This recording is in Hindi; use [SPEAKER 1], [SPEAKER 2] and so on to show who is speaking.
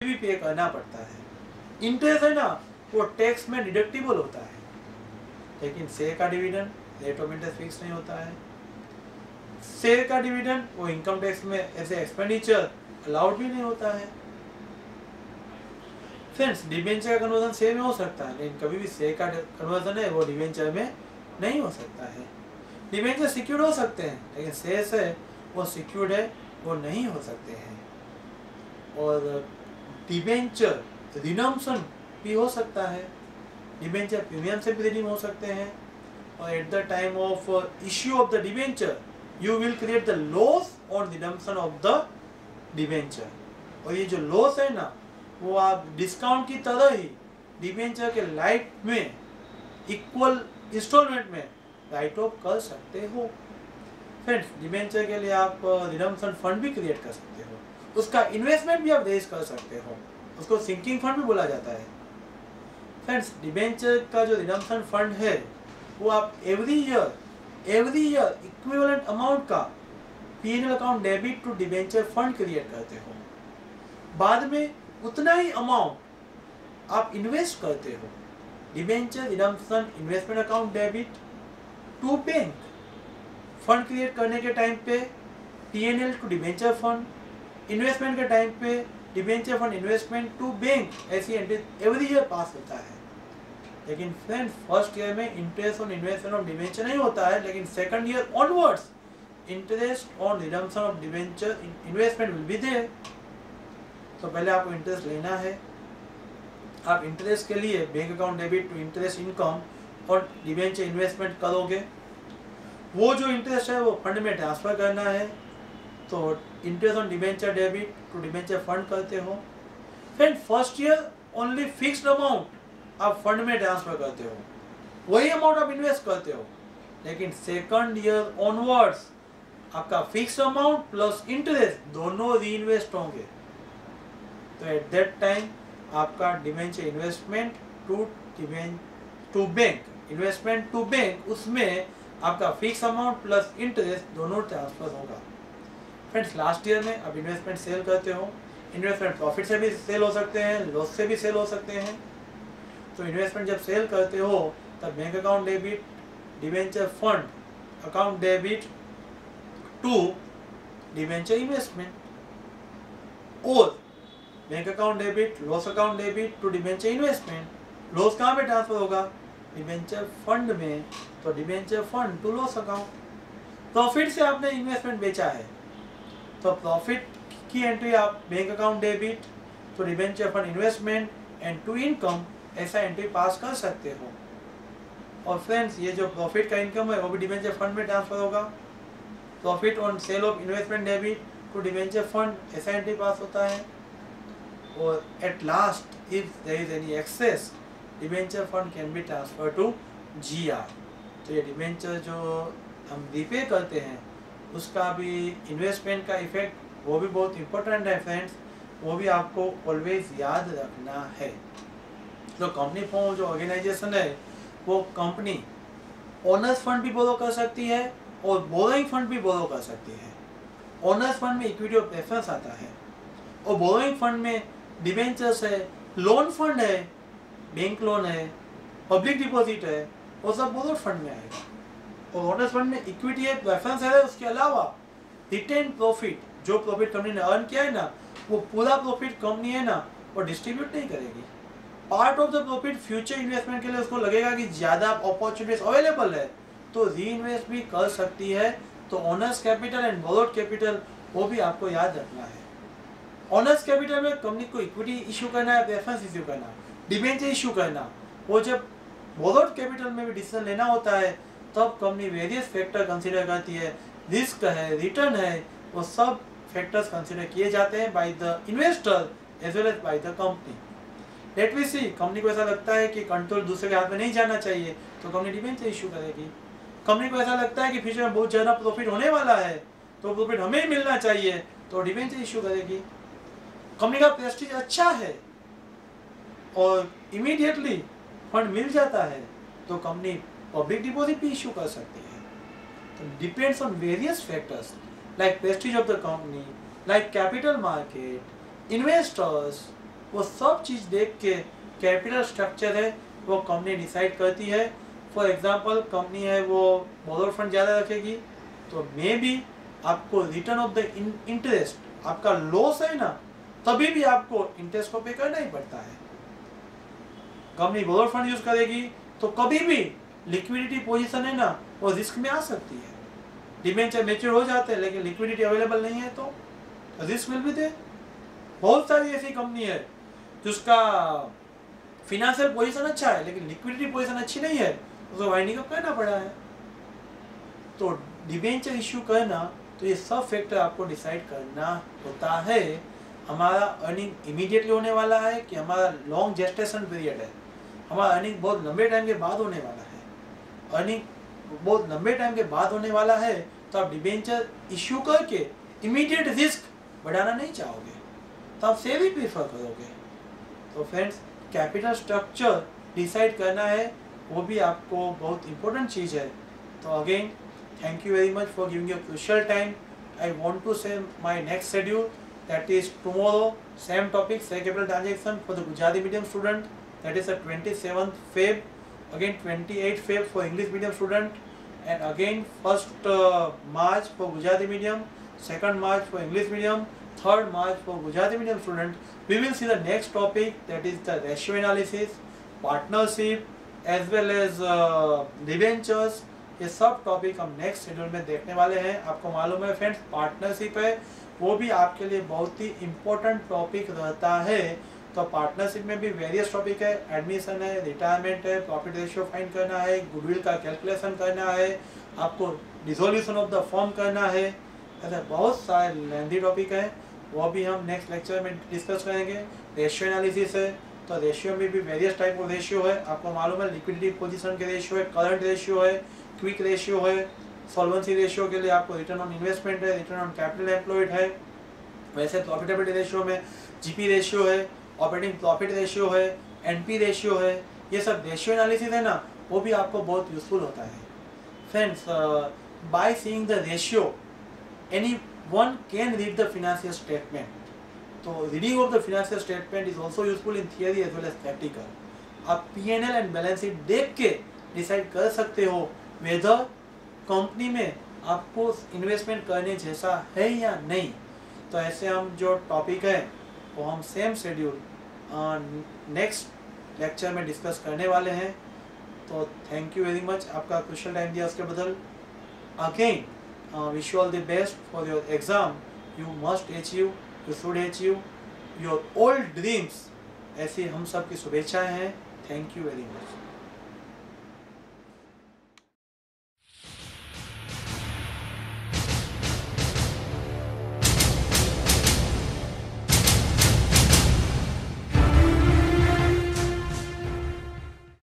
[SPEAKER 1] भी पे करना पड़ता है। इंटरेस्ट है ना वो टैक्स में डिडक्टिबल होता है, लेकिन शेयर का dividend rate of interest fix नहीं होता है। शेयर का डिविडेंड वो इनकम टैक्स में ऐसे एक्सपेंडिचर अलाउड भी नहीं होता है। फ्रेंड्स, डिबेंचर का कन्वर्जन शेयर में हो सकता है, लेकिन कभी भी शेयर का कन्वर्जन है वो डिबेंचर में नहीं हो सकता है। डिबेंचर सिक्योर्ड हो सकते हैं, लेकिन शेयर्स है वो सिक्योर्ड है वो नहीं हो सकते हैं। और डिबेंचर रिडम्पशन भी हो सकता है, डिबेंचर प्रीमियम से भी रिडीम हो सकते हैं। और at the time of issue of the debenture you will create the loss on redemption of the debenture. और ये जो लॉस है ना वो आप डिस्काउंट की तरह ही डिबेंचर के लाइफ में इक्वल इंस्टॉलमेंट में राइट ऑफ कर सकते हो। फ्रेंड्स, डिबेंचर के लिए आप रिडम्पशन फंड भी क्रिएट कर सकते हो, उसका इन्वेस्टमेंट भी आप रेज कर सकते हो, उसको सिंकिंग फंड भी बोला जाता है। फ्रेंड्स, डिबेंचर का जो रिडम्पशन फंड है वो आप एवरी ईयर इक्विवेलेंट अमाउंट का PNL account debit to debenture fund create करते हो। बाद में उतना ही अमाउंट आप इन्वेस्ट करते हो। Debenture redemption investment account debit to bank fund create करने के टाइम पे PNL to debenture fund, investment के टाइम पे debenture fund investment to bank, ऐसी एंट्री एवरी ईयर पास होता है। लेकिन फ्रेंड्स, फर्स्ट ईयर में interest on investment of debenture नहीं होता है, लेकिन second year onwards interest on redemption of debenture investment will be there. तो पहले आपको इंटरेस्ट लेना है, आप इंटरेस्ट के लिए bank account debit to interest income और डिबेंचर इन्वेस्टमेंट करोगे। वो जो इंटरेस्ट है वो फंड में ट्रांसफर करना है, तो interest on debenture debit to debenture fund करते हो। Friend, first year only fixed amount आप फंड में ट्रांसफर करते हो, वही अमाउंट आप इन्वेस्ट करते हो। लेकिन सेकंड ईयर ऑनवर्ड्स आपका फिक्स्ड अमाउंट प्लस इंटरेस्ट दोनों री इन्वेस्ट होंगे। तो एट दैट टाइम आपका debenture investment to bank, investment to bank, उसमें आपका फिक्स अमाउंट प्लस इंटरेस्ट दोनों ट्रांसफर होगा। फ्रेंड्स, लास्ट ईयर में आप इन्वेस्टमेंट सेल करते हो, इन्वेस्टमेंट प्रॉफिट से भी सेल हो सकते हैं, लॉस से भी सेल हो सकते हैं। तो इन्वेस्टमेंट जब सेल करते हो तब bank account debit debenture fund account debit to debenture investment, और bank account debit loss account debit to debenture investment. Loss कहाँ पे ट्रांसफर होगा? डिबेंचर फंड में, तो debenture fund to loss account. Profit से आपने इन्वेस्टमेंट बेचा है तो प्रॉफिट की एंट्री आप bank account debit to debenture fund investment and to income, ऐसा एंट्री पास कर सकते हो। और फ्रेंड्स, ये जो प्रॉफिट का इनकम है वो भी डिबेंचर फंड में ट्रांसफर होगा। Profit on sale of investment debit to debenture fund, ऐसा एंट्री पास होता है। और at last if there is any excess debenture fund can be transfer to GR. तो ये डिबेंचर जो हम रीपे करते हैं उसका भी इन्वेस्टमेंट का इफेक्ट वो भी बहुत इंपॉर्टेंट है फ्रेंड्स, वो भी आपको ऑलवेज याद रखना है। तो कंपनी फॉर्म जो ऑर्गेनाइजेशन है वो कंपनी ओनर्स फंड भी बोरो कर सकती है और बोरोइंग फंड भी बोरो कर सकती है। ओनर्स फंड में इक्विटी और प्रेफरेंस आता है, और बोरोइंग फंड में डिबेंचर्स है, लोन फंड है, बैंक लोन है, पब्लिक डिपॉजिट है, वो सब बोरोड फंड में आएगा। और ओनर्स फंड में इक्विटी है, प्रेफरेंस है, उसके अलावा रिटेन प्रॉफिट, जो प्रॉफिट कंपनी ने अर्न किया है ना वो पूरा प्रॉफिट कंपनी है ना वो डिस्ट्रीब्यूट नहीं करेगी। Part of the profit future investment के लिए उसको लगेगा कि ज़्यादा अपॉर्चुनिटीज अवेलेबल है तो री इन्वेस्ट भी कर सकती है। तो owners capital and borrowed capital वो भी आपको याद रखना है। ओनर्स कैपिटल में कंपनी को इक्विटी इशू करना है, प्रेफरेंस इशू करना, डिबेंचर इशू करना। वो जब बोरोड कैपिटल में भी डिसीजन लेना होता है तब कंपनी वेरियस फैक्टर कंसीडर करती है, रिस्क है, रिटर्न है, वो सब फैक्टर्स कंसीडर किए जाते हैं by the investor as well as by the company. Let we see, company को ऐसा लगता है कि कंट्रोल दूसरे के हाथ में नहीं जाना चाहिए तो कंपनी डिबेंचर इशू करेगी। कंपनी को ऐसा लगता है कि फ्यूचर में बहुत ज़्यादा प्रॉफिट होने वाला है तो प्रॉफिट हमें ही मिलना चाहिए तो डिबेंचर इशू करेगी। कंपनी का प्रेस्टीज अच्छा है और इमीडिएटली फंड मिल जाता है तो कंपनी पब्लिक डिपॉजिट भी इशू कर सकती है। तो depends on various factors like Prestige of the company, like capital market, investors, वो सब चीज़ देख के कैपिटल स्ट्रक्चर है वो कंपनी डिसाइड करती है। फॉर एग्जांपल कंपनी है वो बॉरोड फंड ज़्यादा रखेगी तो मे बी आपको रिटर्न ऑफ द इंटरेस्ट आपका लॉस है ना, तभी भी आपको इंटरेस्ट को पे करना ही पड़ता है। कंपनी बॉरोड फंड यूज करेगी तो कभी भी लिक्विडिटी पोजीशन है ना वो रिस्क में आ सकती है। डिबेंचर मैच्योर हो जाते हैं लेकिन लिक्विडिटी अवेलेबल नहीं है तो रिस्क विल बी देयर। बहुत सारी ऐसी कंपनी है जिसका फिनेंशियल पोजीशन अच्छा है लेकिन लिक्विडिटी पोजीशन अच्छी नहीं है, उसको वाइंडिंग अप करना पड़ा है। तो डिबेंचर इश्यू करना तो ये सब फैक्टर आपको डिसाइड करना होता है। हमारा अर्निंग इमीडिएटली होने वाला है कि हमारा लॉन्ग जेस्टेशन पीरियड है, हमारा अर्निंग बहुत लंबे टाइम के बाद होने वाला है। अर्निंग बहुत लंबे टाइम के बाद होने वाला है तो आप डिबेंचर इश्यू करके इमीडिएट रिस्क बढ़ाना नहीं चाहोगे, तो आप सेविंग प्रीफर करोगे। तो फ्रेंड्स कैपिटल स्ट्रक्चर डिसाइड करना है वो भी आपको बहुत इंपॉर्टेंट चीज़ है। तो again thank you very much for giving your crucial time. I want to say my next schedule that is tomorrow same topic share capital transaction for the Gujarati medium student, that is the 27th Feb, again 28th Feb for English medium student, and again 1st March for Gujarati medium, 2nd March for English medium, 3rd March for Gujarati medium student. We will see the next topic, that is the ratio analysis, partnership as well as debentures। ये सब टॉपिक हम नेक्स्ट शेड्यूल में देखने वाले हैं। आपको मालूम है फ्रेंड्स पार्टनरशिप है वो भी आपके लिए बहुत ही इम्पोर्टेंट टॉपिक रहता है। तो पार्टनरशिप में भी वेरियस टॉपिक है, एडमिशन है, रिटायरमेंट है, प्रॉफिट रेशियो फाइंड करना है, गुडविल का कैलकुलेशन करना है, आपको डिसोल्यूशन ऑफ द फॉर्म करना है, ऐसे बहुत सारे लेंथी टॉपिक है वो भी हम नेक्स्ट लेक्चर में डिस्कस करेंगे। रेशियो एनालिसिस है तो रेशियो में भी वेरियस टाइप ऑफ रेशियो है, आपको मालूम है लिक्विडिटी पोजीशन के रेशियो है, करंट रेशियो है, क्विक रेशियो है, सॉल्वेंसी रेशियो के लिए आपको रिटर्न ऑन इन्वेस्टमेंट है, रिटर्न ऑन कैपिटल एम्प्लॉयड है, वैसे प्रॉफिटेबिलिटी रेशियो में जीपी रेशियो है, ऑपरेटिंग प्रॉफिट रेशियो है, एनपी रेशियो है। ये सब रेशियो एनालिसिस है ना वो भी आपको बहुत यूजफुल होता है। Friends by seeing the ratio any one can read the financial statement. तो reading of the financial statement is also useful in theory as well as practical. आप पीएनएल एंड बैलेंस शीट देख के डिसाइड कर सकते हो वेदर कंपनी में आपको इन्वेस्टमेंट करने जैसा है या नहीं। तो ऐसे हम जो टॉपिक है वो हम सेम शेड्यूल नेक्स्ट लेक्चर में डिस्कस करने वाले हैं। तो थैंक यू वेरी मच आपका क्रूशियल टाइम दिया उसके बदल। Again wish you all the best for your exam. You must achieve, you should achieve your old dreams. ऐसी हम सब की शुभेच्छाएं हैं। Thank you very much.